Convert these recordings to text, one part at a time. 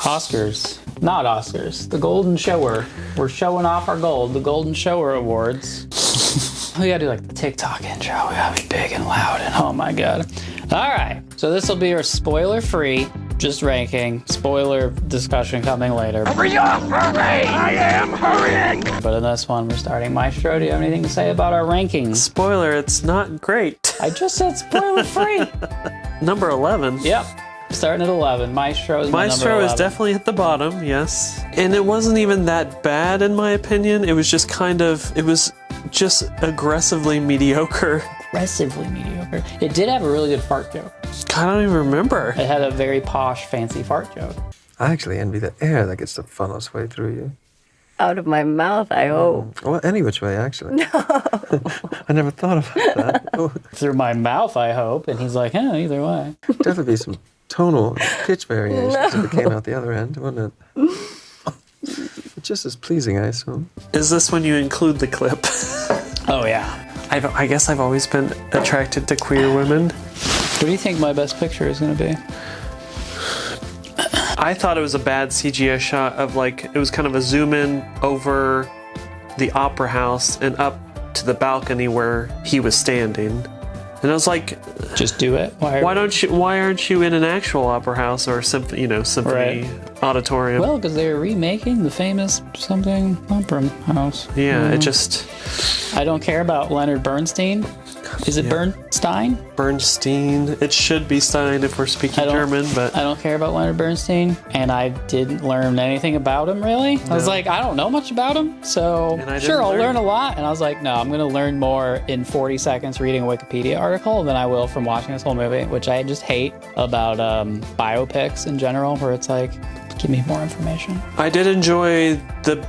Oscars. Not Oscars. The Golden Shower. We're showing off our gold. The Golden Shower Awards. We gotta do like the TikTok intro. We gotta be big and loud and oh my god. All right. So this will be our spoiler-free, just ranking, spoiler discussion coming later. Hurry up, hurry! I am hurrying! But in this one, we're starting. Maestro, do you have anything to say about our rankings? Spoiler, it's not great. I just said spoiler-free. Number 11. Yep. Starting at 11. Maestro is my Maestro number 11. is definitely at the bottom, yes. And it wasn't even that bad in my opinion. It was just aggressively mediocre. Aggressively mediocre. It did have a really good fart joke. I don't even remember. It had a very posh, fancy fart joke. I actually envy the air that gets to funnel its way through you. Out of my mouth, I hope. Well, any which way, actually. No. I never thought about that. Oh, Through my mouth, I hope. And he's like, either way. definitely be some tonal pitch variations if it came out the other end, wouldn't it? Just as pleasing, I assume. Is this when you include the clip? Oh, yeah. I guess I've always been attracted to queer women. What do you think my best picture is going to be? I thought it was a bad CGI shot of like, it was kind of a zoom in over the opera house and up to the balcony where he was standing. And I was like, just do it. Why aren't you in an actual opera house or symphony auditorium? Well, because they were remaking the famous something opera house. Yeah, it just... I don't care about Leonard Bernstein. Is it Bernstein? Bernstein. It should be Stein if we're speaking German, but... I don't care about Leonard Bernstein, and I didn't learn anything about him, really. No. I was like, I don't know much about him, so sure, I'll learn a lot. And I was like, no, I'm going to learn more in 40 seconds reading a Wikipedia article than I will from watching this whole movie, which I just hate about biopics in general, where it's like, give me more information. I did enjoy the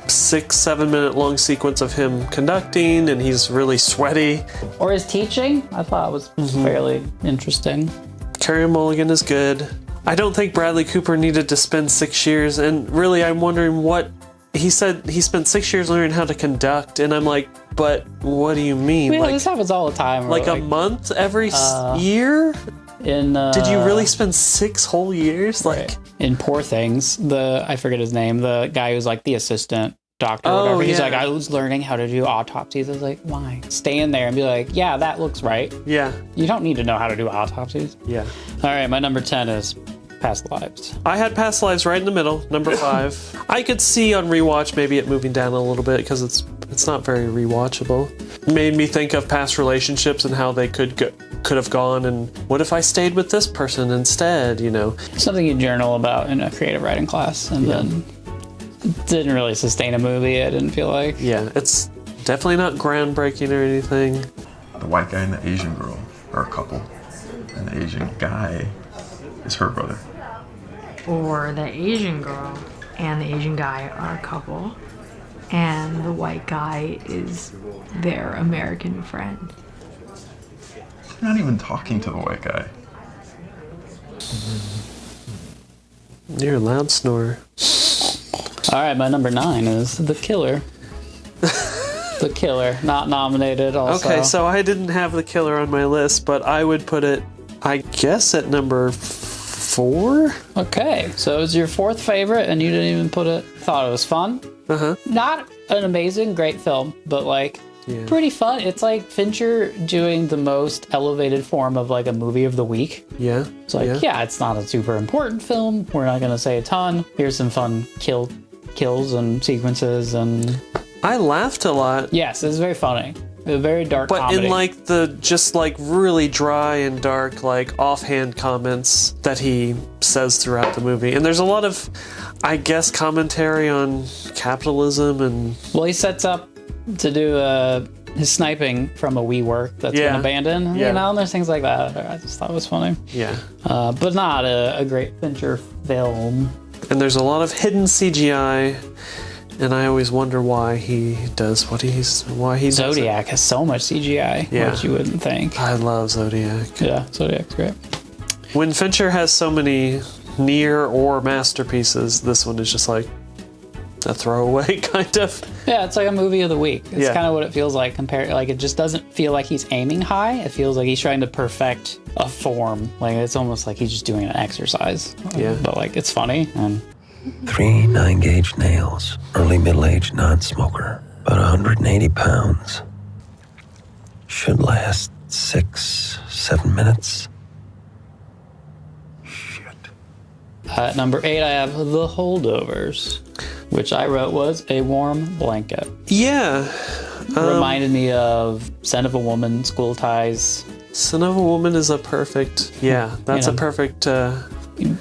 6-7 minute long sequence of him conducting, and he's really sweaty. Or his teaching, I thought was fairly interesting. Carey Mulligan is good. I don't think Bradley Cooper needed to spend 6 years, and really I'm wondering what he said. He spent 6 years learning how to conduct, and I'm like, but what do you mean? I mean, this happens all the time. Like a month every year? Did you really spend 6 whole years? Like in Poor Things, I forget his name, the guy who's like the assistant doctor or whatever. He's like, I was learning how to do autopsies. I was like, why? Stay in there and be like, yeah, that looks right. Yeah. You don't need to know how to do autopsies. Yeah. All right, my number 10 is Past Lives. I had Past Lives right in the middle, number 5. I could see on rewatch maybe it moving down a little bit because it's not very rewatchable. It made me think of past relationships and how they could have gone, and what if I stayed with this person instead, you know? Something you journal about in a creative writing class, and then it didn't really sustain a movie, I didn't feel like. Yeah, it's definitely not groundbreaking or anything. The white guy and the Asian girl are a couple, and the Asian guy is her brother. Or the Asian girl and the Asian guy are a couple, and the white guy is their American friend. You're not even talking to the white guy. You're a loud snorer. All right, my number 9 is The Killer. The Killer, not nominated also. Okay, so I didn't have The Killer on my list, but I would put it, I guess, at number 4? Okay, so it was your 4th favorite, and you didn't even put it. Thought it was fun. Not an amazing, great film, but like pretty fun. It's like Fincher doing the most elevated form of like a movie of the week. Yeah. It's like, it's not a super important film. We're not gonna say a ton. Here's some fun kills and sequences, and I laughed a lot. Yes, it was very funny. A very dark but comedy. In like the just like really dry and dark, like offhand comments that he says throughout the movie. And there's a lot of, I guess, commentary on capitalism and... Well, he sets up to do his sniping from a WeWork that's been abandoned. You know, and there's things like that. I just thought it was funny. Yeah. But not a great Fincher film. And there's a lot of hidden CGI. And I always wonder why he does what why he does. Zodiac has so much CGI, which you wouldn't think. I love Zodiac. Yeah, Zodiac's great. When Fincher has so many near or masterpieces, this one is just like, a throwaway kind of. Yeah, it's like a movie of the week. It's Yeah. kind of what it feels like compared. Like it just doesn't feel like he's aiming high. It feels like he's trying to perfect a form. Like it's almost like he's just doing an exercise. Yeah. But like it's funny and 3 9-gauge nails, early middle-aged non-smoker, about 180 pounds. Should last 6-7 minutes. at number 8 I have The Holdovers, which I wrote was a warm blanket. Yeah. Reminded me of Scent of a Woman, School Ties. Son of a Woman is a perfect. Yeah, that's You know, a perfect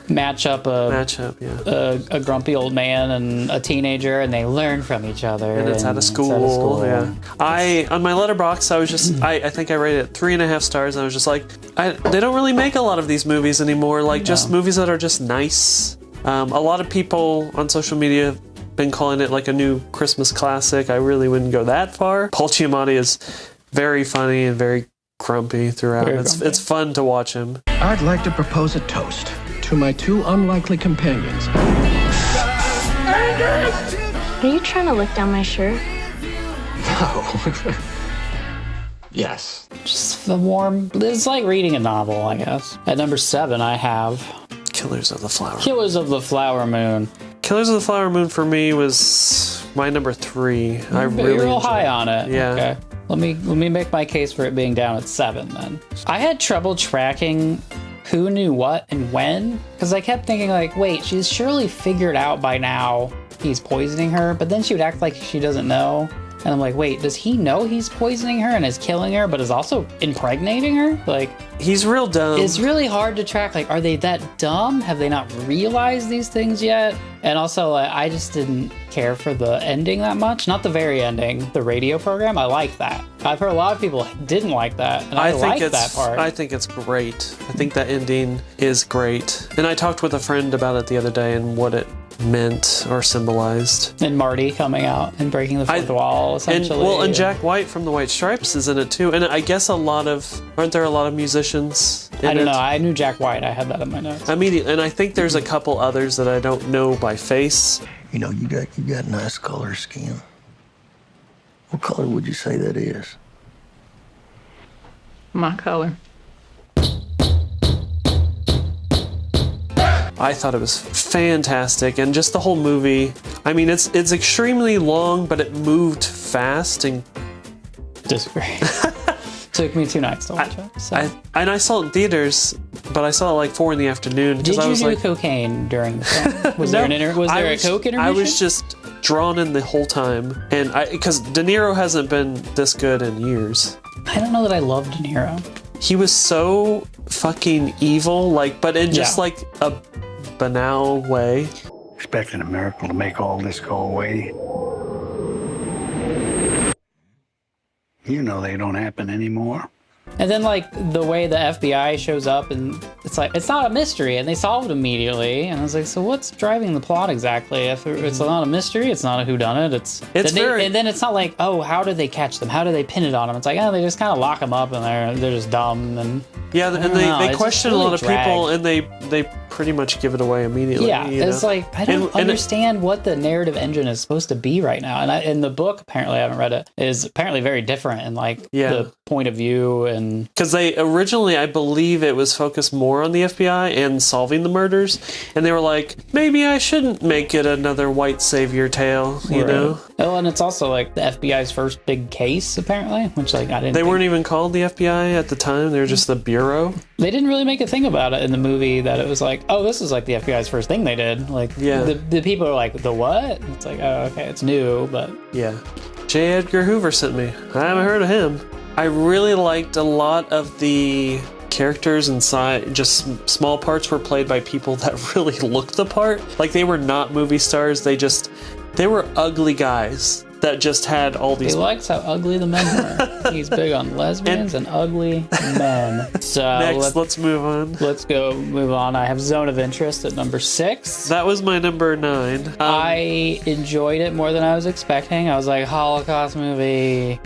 matchup matchup. Yeah. a grumpy old man and a teenager, and they learn from each other. And it's out of school. Yeah. On my letterbox, I was just, I think I rated it 3.5 stars. And I was just like, they don't really make a lot of these movies anymore. Like just movies that are just nice. A lot of people on social media have been calling it like a new Christmas classic. I really wouldn't go that far. Paul Giamatti is very funny and very grumpy throughout. It's fun to watch him. I'd like to propose a toast to my 2 unlikely companions. Are you trying to lick down my shirt? Oh. Yes. Just the warm. It's like reading a novel, I guess. At number 7, I have Killers of the Flower. Killers of the Flower Moon. Killers of the Flower Moon for me was my number 3. I You're really real enjoyed high it. on it. Yeah. Okay. Let me make my case for it being down at 7 then. I had trouble tracking who knew what and when, because I kept thinking like, wait, she's surely figured out by now he's poisoning her, but then she would act like she doesn't know. And I'm like, wait, does he know he's poisoning her and is killing her, but is also impregnating her? Like, He's real dumb. it's really hard to track. Like, are they that dumb? Have they not realized these things yet? And also, I just didn't care for the ending that much. Not the very ending, the radio program. I like that. I've heard a lot of people didn't like that, and I like that part. I think it's great. I think that ending is great. And I talked with a friend about it the other day and what it meant or symbolized. And Marty coming out and breaking the fourth wall, essentially. And Jack White from the White Stripes is in it too. And I guess aren't there a lot of musicians in I don't it? know. I knew Jack White. I had that in my notes. Immediately, and I think there's a couple others that I don't know by face. You know, you got nice color skin. What color would you say that is? My color. I thought it was fantastic, and just the whole movie. I mean, it's extremely long, but it moved fast and. Disagree. Took me 2 nights to watch it. So. I saw it in theaters, but I saw it like 4 in the afternoon. Did I you was do like, cocaine during the film? Was there a Coke intermission? I was just drawn in the whole time, and because De Niro hasn't been this good in years. I don't know that I loved De Niro. He was so fucking evil, but in just like a banal way. Expecting a miracle to make all this go away. You know they don't happen anymore. And then, the way the FBI shows up, and it's like, it's not a mystery, and they solve it immediately. And I was like, so what's driving the plot exactly? If it's not a mystery, it's not a whodunit. And then it's not like, oh, how did they catch them? How do they pin it on them? It's like, oh, they just kind of lock them up, and they're just dumb. And yeah, and they question a lot of people, and they pretty much give it away immediately. Yeah, it's like, I don't understand what the narrative engine is supposed to be right now. And in the book, apparently, I haven't read it, is apparently very different in the point of view. And because they originally, I believe it was focused more on the FBI and solving the murders, and they were like, maybe I shouldn't make it another white savior tale, you know? Oh, and it's also the FBI's first big case, apparently, which I didn't. They weren't even called the FBI at the time; they were just the bureau. They didn't really make a thing about it in the movie that it was like, oh, this is the FBI's first thing they did. The people are like, the what? And it's like, oh, okay, it's new, but yeah. J. Edgar Hoover sent me. I haven't heard of him. I really liked a lot of the characters inside. Just small parts were played by people that really looked the part. They were not movie stars. They were ugly guys that just had all these. He likes how ugly the men were. He's big on lesbians and ugly men. So next, let's move on. Let's move on. I have Zone of Interest at number 6. That was my number 9. I enjoyed it more than I was expecting. I was like, Holocaust movie.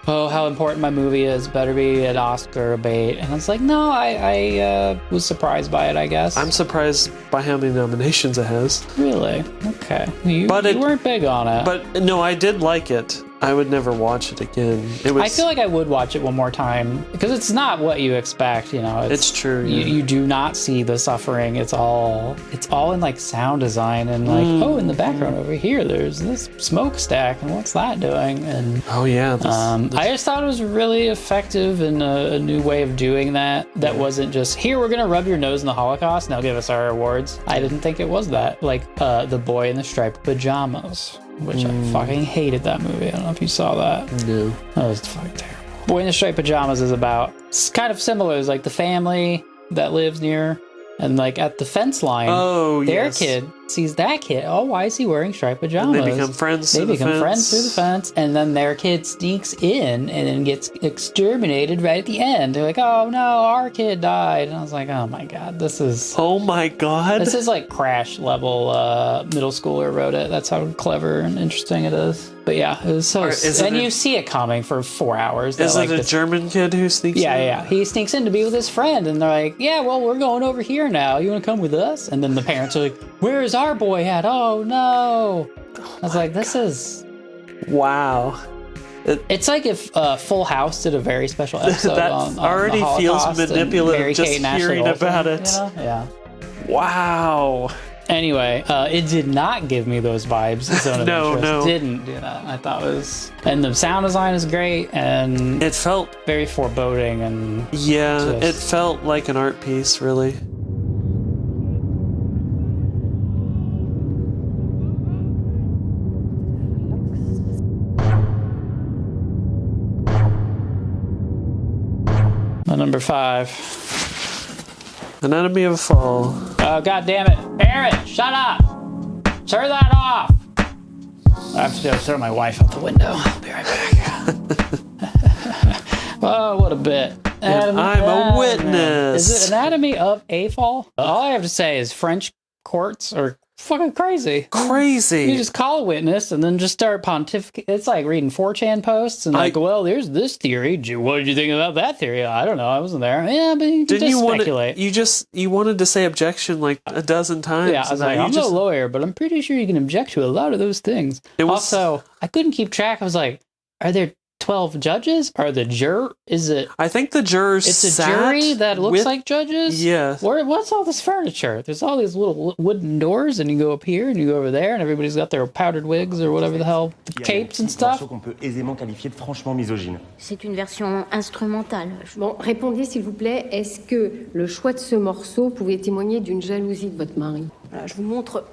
oh, how important my movie is, better be an Oscar or a bait. And it's like, no, I was surprised by it, I guess. I'm surprised by how many nominations it has. Really? Okay. You weren't big on it. But no, I did like it. I would never watch it again. I feel like I would watch it one more time because it's not what you expect, you know. It's true. Yeah. You do not see the suffering. It's all in like sound design and like, oh, in the background over here, there's this smokestack and what's that doing? And oh yeah, I just thought it was really effective and a new way of doing that. That wasn't just here. We're gonna rub your nose in the Holocaust. Now give us our awards. I didn't think it was that. Like the boy in the striped pajamas. Which I fucking hated that movie. I don't know if you saw that. No. That was fucking terrible. Boy in the Striped Pajamas is about, it's kind of similar. It's like the family that lives near and like at the fence line. Oh, their yes. kid sees that kid. Oh, why is he wearing striped pajamas? And they become friends They through become the friends through the fence. fence. And then their kid sneaks in and then gets exterminated right at the end. They're like, oh no, our kid died. And I was like, oh my God, this is... Oh my God. This is like Crash level middle schooler wrote it. That's how clever and interesting it is. But yeah, it was so... you see it coming for 4 hours. Is it a German kid who sneaks in? Yeah. He sneaks in to be with his friend. And they're like, yeah, well, we're going over here now. You want to come with us? And then the parents are like, where is our boy at? Oh, no. I was like, this is... Wow. It's like if Full House did a very special episode that on already the feels Holocaust and manipulative Mary-Kate just and Ashley hearing Olsen, about it. you know? Yeah. Wow. Anyway, it did not give me those vibes. Zone of Interest No. didn't do that. I thought it was... And the sound design is great, and... It felt... very foreboding, and... Yeah, it felt like an art piece, really. My number 5. Anatomy of a Fall. Oh, God damn it. Aaron, shut up! Turn that off! I have to go throw my wife out the window. I'll be right back. Oh, what a bit. I'm a witness. Is it Anatomy of a Fall? All I have to say is French courts are fucking crazy. You just call a witness and then just start pontificating. It's like reading 4chan posts and like, well, there's this theory. What did you think about that theory? I don't know. I wasn't there. Yeah, but you Didn't just you speculate. You wanted to say objection like a dozen times. Yeah, I was like, I'm no lawyer, but I'm pretty sure you can object to a lot of those things. Also, I couldn't keep track. I was like, are there 12 judges? Are the juror? Is it? I think the jurors. It's a jury that looks like judges. Yeah. What's all this furniture? There's all these little wooden doors, and you go up here and you go over there, and everybody's got their powdered wigs or whatever the hell, capes and stuff. C'est une version instrumentale. Bon, répondez s'il vous plaît, est-ce que le choix de ce morceau pouvait témoigner d'une jalousie de votre mari? Voilà, je vous montre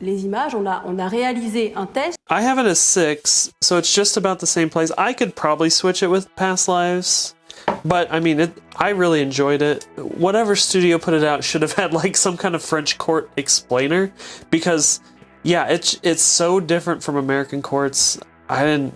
les images. On a réalisé un test. I have it as 6, so it's just about the same place. I could probably switch it with Past Lives, but I mean, I really enjoyed it. Whatever studio put it out should have had like some kind of French court explainer, because yeah, it's so different from American courts. You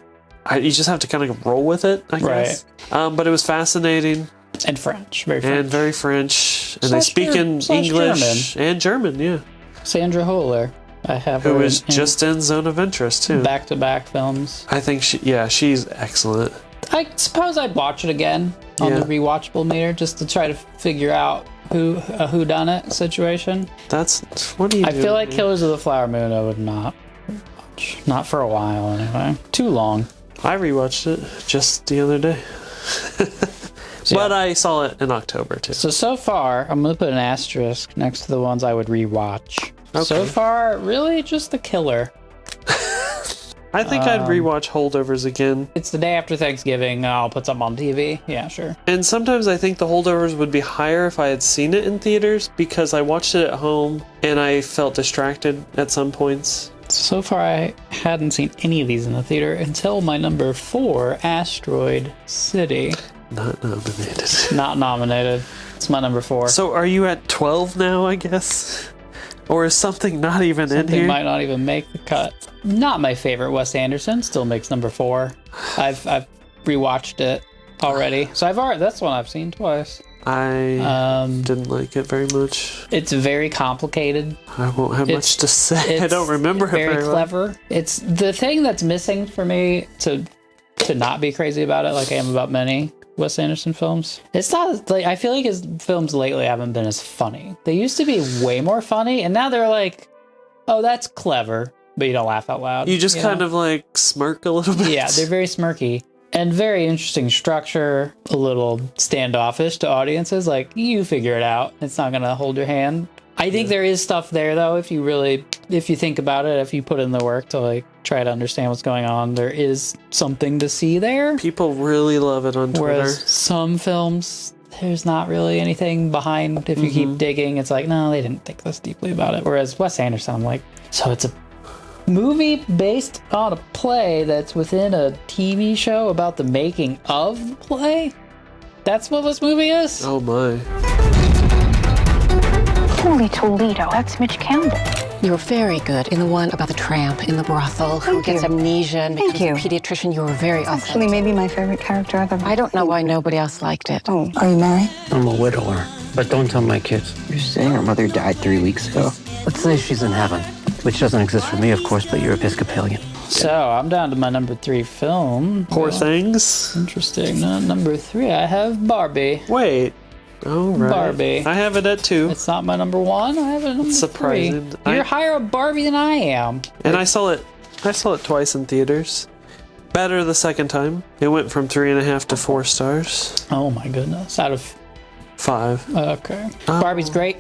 just have to kind of roll with it, I guess. Right. But it was fascinating. And French, very French. And very French. And they speak in English and German, yeah. Sandra Holler. I have her who is just in Zone of Interest too. Back-to-back films. I think she's excellent. I suppose I'd watch it again on the rewatchable meter just to try to figure out who done it situation. That's what do you? I feel like Killers of the Flower Moon I would not watch, not for a while anyway. Too long. I rewatched it just the other day. But I saw it in October too. So far, I'm gonna put an asterisk next to the ones I would rewatch. Okay. So far, really just The Killer. I think I'd rewatch Holdovers again. It's the day after Thanksgiving. I'll put something on TV. Yeah, sure. And sometimes I think The Holdovers would be higher if I had seen it in theaters, because I watched it at home and I felt distracted at some points. So far, I hadn't seen any of these in the theater until my number 4, Asteroid City. Not nominated. Not nominated. It's my number 4. So are you at 12 now, I guess? Or is something not even in here? Something might not even make the cut. Not my favorite Wes Anderson. Still makes number 4. I've rewatched it already. So that's one I've seen twice. I didn't like it very much. It's very complicated. I won't have much to say. I don't remember it very clever. well. It's the thing that's missing for me to not be crazy about it like I am about many Wes Anderson films. It's not like, I feel like his films lately haven't been as funny. They used to be way more funny, and now they're like, oh, that's clever, but you don't laugh out loud. You just kind of like smirk a little bit. Yeah, they're very smirky. And very interesting structure, a little standoffish to audiences. Like, you figure it out. It's not going to hold your hand. I think there is stuff there, though, if you think about it, if you put in the work to, like, try to understand what's going on, there is something to see there. People really love it on Twitter. Whereas some films, there's not really anything behind. If you keep digging, it's like, no, they didn't think this deeply about it. Whereas Wes Anderson, I'm like, so it's a movie based on a play that's within a TV show about the making of the play? That's what this movie is? Oh my. Holy Toledo, that's Mitch Campbell. You're very good in the one about the tramp in the brothel who gets amnesia and becomes a pediatrician. You were very authentic. Actually, maybe my favorite character ever. I don't know why nobody else liked it. Oh, are you married? I'm a widower, but don't tell my kids. You're saying her mother died 3 weeks ago? Let's say she's in heaven, which doesn't exist for me, of course, but you're Episcopalian. So, I'm down to my number 3 film. Poor Things. Interesting. Number 3, I have Barbie. Wait. Oh, right. Barbie. I have it at 2. It's not my number 1. I have it at number 3. Surprising. You're higher a Barbie than I am. And I saw it twice in theaters. Better the second time. It went from 3.5 to 4 stars. Oh my goodness. Out of 5. Okay. Barbie's great.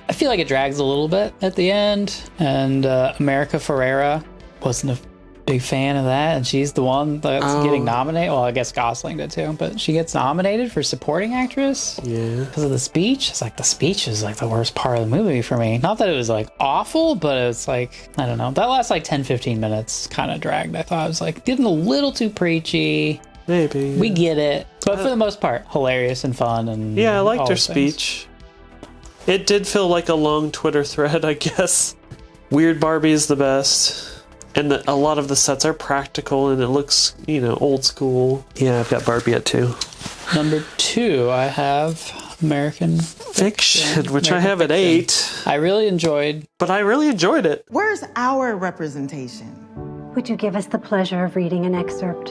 I feel like it drags a little bit at the end. And America Ferrera wasn't a big fan of that. And she's the one that's getting nominated. Well, I guess Gosling did too. But she gets nominated for supporting actress. Yeah. Because of the speech. It's like the speech is like the worst part of the movie for me. Not that it was like awful, but it's like, I don't know. That last like 10-15 minutes kind of dragged. I thought it was like getting a little too preachy. Maybe. We get it. But for the most part, hilarious and fun. And yeah, I liked her things. speech. It did feel like a long Twitter thread, I guess. Weird Barbie is the best. And a lot of the sets are practical and it looks, old school. Yeah, I've got Barbie at 2. Number 2, I have American Fiction, which I have at 8. I really enjoyed. But I really enjoyed it. Where's our representation? Would you give us the pleasure of reading an excerpt?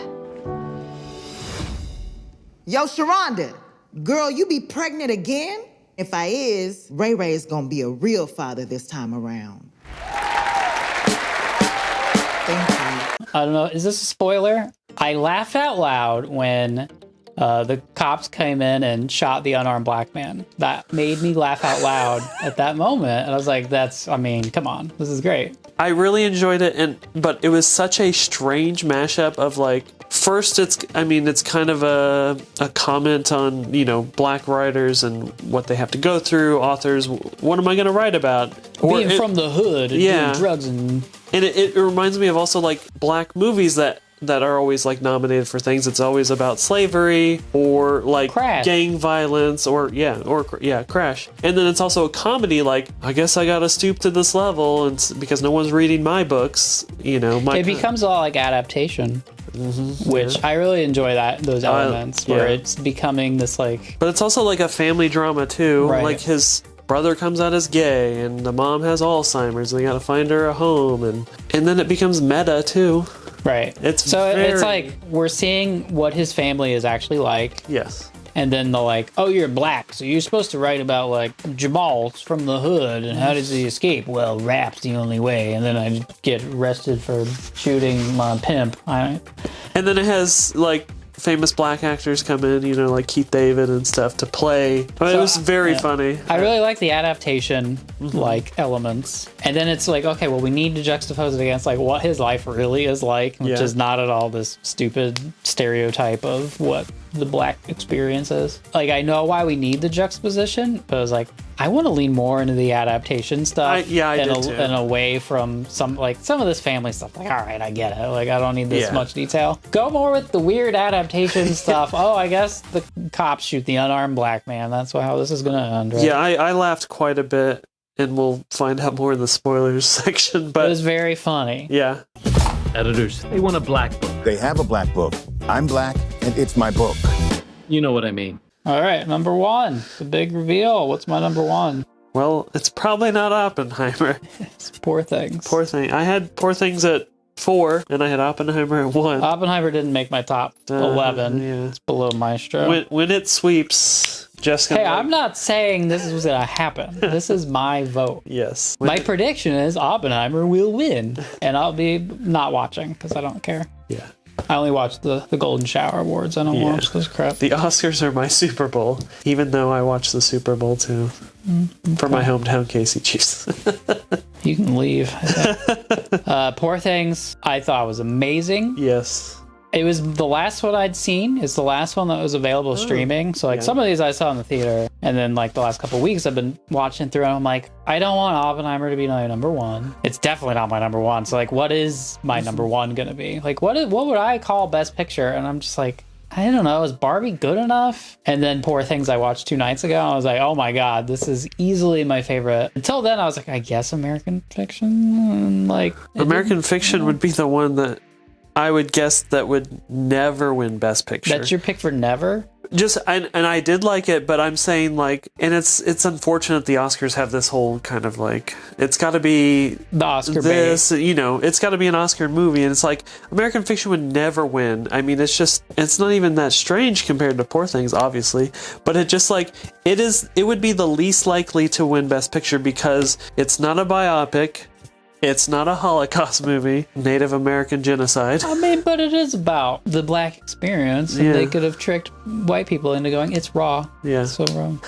Yo, Sharonda, girl, you be pregnant again? If I is, Ray Ray is gonna be a real father this time around. Thank you. I don't know, is this a spoiler? I laughed out loud when the cops came in and shot the unarmed black man. That made me laugh out loud at that moment. And I was like, come on, this is great. I really enjoyed it, but it was such a strange mashup of like, first it's kind of a comment on, black writers and what they have to go through, authors, what am I going to write about? Being from the hood and doing drugs and it reminds me of also like black movies that are always like nominated for things. It's always about slavery or like Crash. Gang violence or Crash. And then it's also a comedy like, I guess I gotta stoop to this level and because no one's reading my books, it becomes a lot like adaptation. Which I really enjoy those elements where it's becoming this like, but it's also like a family drama too. Right. Like his brother comes out as gay and the mom has Alzheimer's and they gotta find her a home and then it becomes meta too. Right. It's like we're seeing what his family is actually like. Yes. And then they're like, oh, you're black, so you're supposed to write about like Jamal's from the hood and how does he escape? Well, rap's the only way. And then I get arrested for shooting my pimp. And then it has like famous black actors come in, like Keith David and stuff to play. It was very funny. I really like the adaptation like elements. And then it's like, okay, well, we need to juxtapose it against like what his life really is like, which is not at all this stupid stereotype of what the black experience is. Like, I know why we need the juxtaposition, but I was like, I want to lean more into the adaptation stuff. And away from some of this family stuff. Like, all right, I get it. Like, I don't need this much detail. Go more with the weird adaptation stuff. Oh, I guess the cops shoot the unarmed black man. That's how this is going to end, right? Yeah, I laughed quite a bit, and we'll find out more in the spoilers section. But it was very funny. Yeah. Editors, they want a black book. They have a black book. I'm black, and it's my book. You know what I mean. All right, number 1, the big reveal. What's my number 1? Well, it's probably not Oppenheimer. It's Poor Things. Poor Thing. I had Poor Things at 4, and I had Oppenheimer at 1. Oppenheimer didn't make my top 11. Yeah. It's below Maestro. When it sweeps, Jessica. Hey, I'm not saying this is going to happen. This is my vote. Yes. My prediction is Oppenheimer will win, and I'll be not watching because I don't care. Yeah. I only watch the Golden Shower Awards. I don't watch this crap. The Oscars are my Super Bowl, even though I watch the Super Bowl too. For my hometown KC Chiefs. You can leave. Poor Things, I thought was amazing. Yes. It was the last one I'd seen. It's the last one that was available streaming. So some of these I saw in the theater, and then the last couple of weeks I've been watching through, and I'm like, I don't want Oppenheimer to be my number 1. It's definitely not my number 1. So what is my number 1 gonna be? What would I call Best Picture? And I'm just like, I don't know. Is Barbie good enough? And then Poor Things I watched 2 nights ago. I was like, oh my God, this is easily my favorite. Until then, I was like, I guess American Fiction. American Fiction would be the one that I would guess that would never win Best Picture. That's your pick for never? And I did like it, but I'm saying and it's unfortunate the Oscars have this whole kind of it's got to be the Oscar this, it's got to be an Oscar movie, and it's American Fiction would never win. I mean, it's not even that strange compared to Poor Things, obviously, but it would be the least likely to win Best Picture because it's not a biopic. It's not a Holocaust movie, Native American genocide. I mean, but it is about the black experience, and they could have tricked white people into going, it's raw. Yeah. It's so wrong.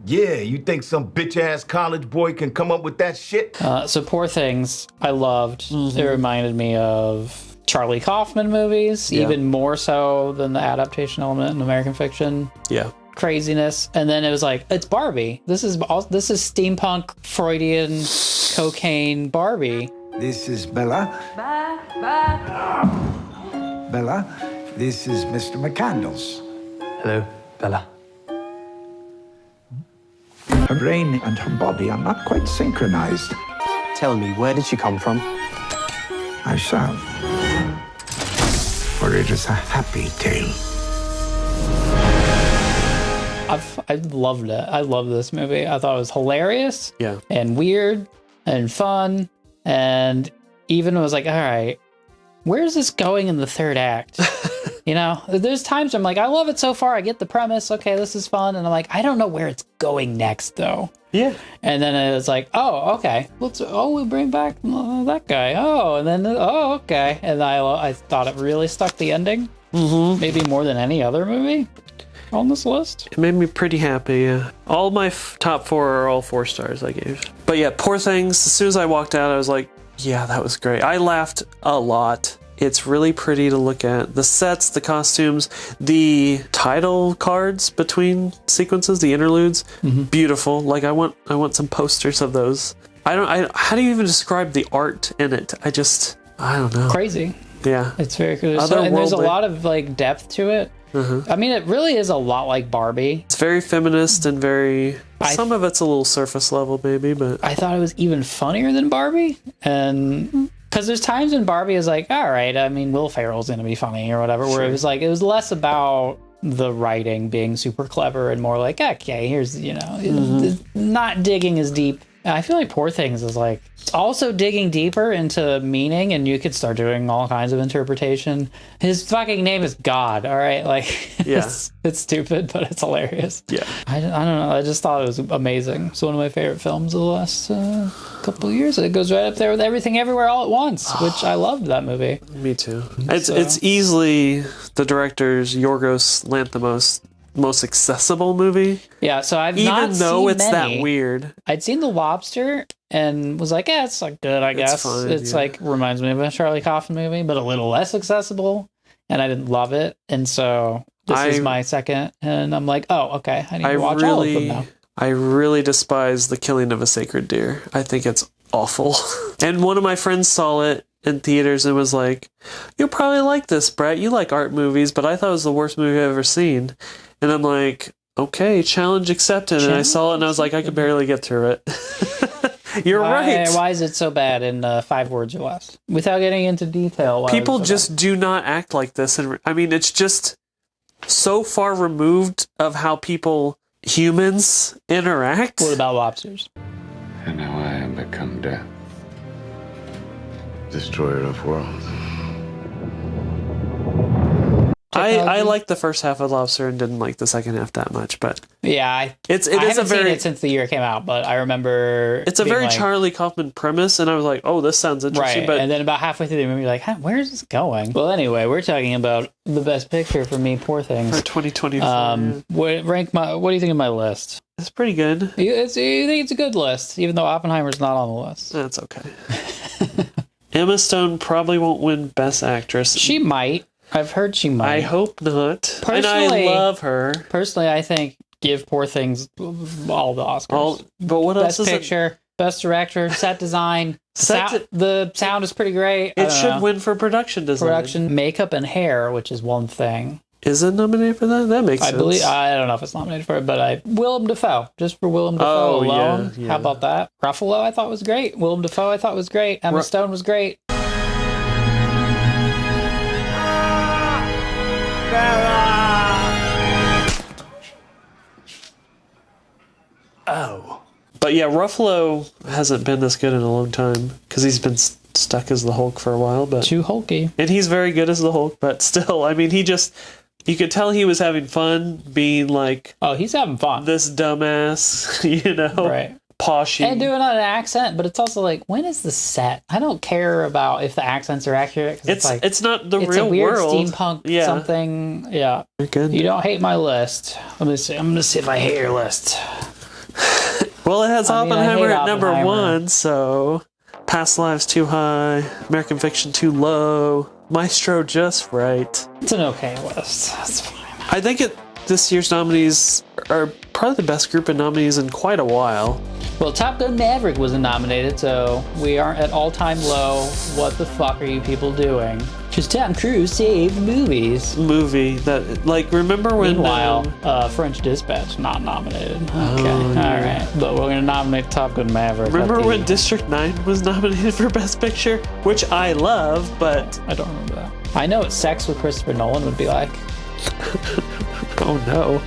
Yeah, you think some bitch-ass college boy can come up with that shit? So Poor Things, I loved. It reminded me of Charlie Kaufman movies, even more so than the adaptation element in American Fiction. Yeah. Craziness, and then it was it's Barbie. This is steampunk Freudian cocaine Barbie. This is Bella. Bella, this is Mr. McCandles. Hello, Bella. Her brain and her body are not quite synchronized. Tell me, where did she come from? I shall. For it is a happy tale. I loved it. I love this movie. I thought it was hilarious. Yeah. And weird and fun. And even was all right, where's this going in the third act? There's times I'm I love it so far. I get the premise. Okay, this is fun. And I'm I don't know where it's going next, though. Yeah. And then it was oh, okay. We bring back that guy. Oh, and then, okay. And I thought it really stuck the ending. Mm-hmm. Maybe more than any other movie on this list. It made me pretty happy. Yeah. All my top 4 are all 4 stars I gave. But yeah, Poor Things, as soon as I walked out, I was like, yeah, that was great. I laughed a lot. It's really pretty to look at. The sets, the costumes, the title cards between sequences, the interludes, beautiful. I want some posters of those. How do you even describe the art in it? I don't know. Crazy. Yeah. It's very cool. And there's a lot of depth to it. I mean, it really is a lot like Barbie. It's very feminist and some of it's a little surface level, maybe, but I thought it was even funnier than Barbie, and because there's times when Barbie is all right, I mean, Will Ferrell's gonna be funny or whatever, where it was it was less about the writing being super clever and more okay, here's not digging as deep. I feel like Poor Things is also digging deeper into meaning, and you could start doing all kinds of interpretation. His fucking name is God, all right? It's stupid, but it's hilarious. Yeah. I don't know. I just thought it was amazing. It's one of my favorite films of the last couple of years. It goes right up there with Everything Everywhere All at Once, which I loved that movie. Me too. It's easily the director's Yorgos Lanthimos' most accessible movie. Yeah, so I've even not though seen it's many. that weird. I'd seen The Lobster and was it's good, I guess. Fine, it's reminds me of a Charlie Kaufman movie, but a little less accessible, and I didn't love it. And so this is my second, and I'm oh, okay, I need to watch all of them now. I really despise The Killing of a Sacred Deer. I think it's awful. And one of my friends saw it in theaters and was you'll probably like this, Brett. You like art movies, but I thought it was the worst movie I've ever seen. And I'm okay, challenge accepted. And I saw it and I was I could barely get through it. You're right. Why is it so bad in 5 words or less? Without getting into detail. People just do not act like this. And I mean, it's just so far removed of how humans interact. What about lobsters? And now I am become death. Destroyer of worlds. I liked the first half of Lobster and didn't like the second half that much, but yeah, it is haven't seen it since the year it came out, but I remember it's a very Charlie Kaufman premise, and I was like, oh, this sounds interesting. Right, but and then about halfway through the movie, you're like, where is this going? Well, anyway, we're talking about the best picture for me, Poor Things. For 2024. What do you think of my list? It's pretty good. You think it's a good list, even though Oppenheimer's not on the list. That's okay. Emma Stone probably won't win Best Actress. She might. I've heard she might. I hope not. Personally, and I love her. Personally, I think give Poor Things all the Oscars. But what Best else is picture, Best Director, Set Design. The sound is pretty great. It should win for production design. Production, makeup, and hair, which is one thing. Is it nominated for that? That makes sense. I don't know if it's nominated for it, but Willem Dafoe. Just for Willem Dafoe alone. Yeah. How about that? Ruffalo, I thought was great. Willem Dafoe, I thought was great. Emma Stone was great. Oh. But yeah, Ruffalo hasn't been this good in a long time because he's been stuck as the Hulk for a while. But too hulky. And he's very good as the Hulk, but still, I mean, you could tell he was having fun being like... Oh, he's having fun. This dumbass, you know? Right. Poshy. And doing an accent, but it's also like, when is the set? I don't care about if the accents are accurate. It's not the real world. It's a weird steampunk something. Yeah. You're good. You don't hate my list. I'm gonna see if I hate your list. Well, it has Oppenheimer at number 1, so Past Lives too high, American Fiction too low, Maestro just right. It's an okay list. That's fine. I think this year's nominees are probably the best group of nominees in quite a while. Well, Top Gun Maverick wasn't nominated, so we aren't at all-time low. What the fuck are you people doing? Because Tom Cruise saved movies. Movie that, like, remember when... Meanwhile, French Dispatch not nominated. Okay, all right. But we're going to nominate Top Gun Maverick. Remember when District 9 was nominated for Best Picture? Which I love, but... I don't remember that. I know what Sex with Christopher Nolan would be like. Oh, no.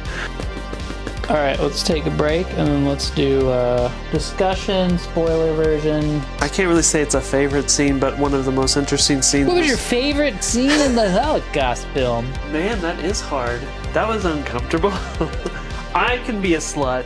All right, let's take a break and then let's do discussion, spoiler version. I can't really say it's a favorite scene, but one of the most interesting scenes. What was your favorite scene in the Holocaust film? Man, that is hard. That was uncomfortable. I can be a slut.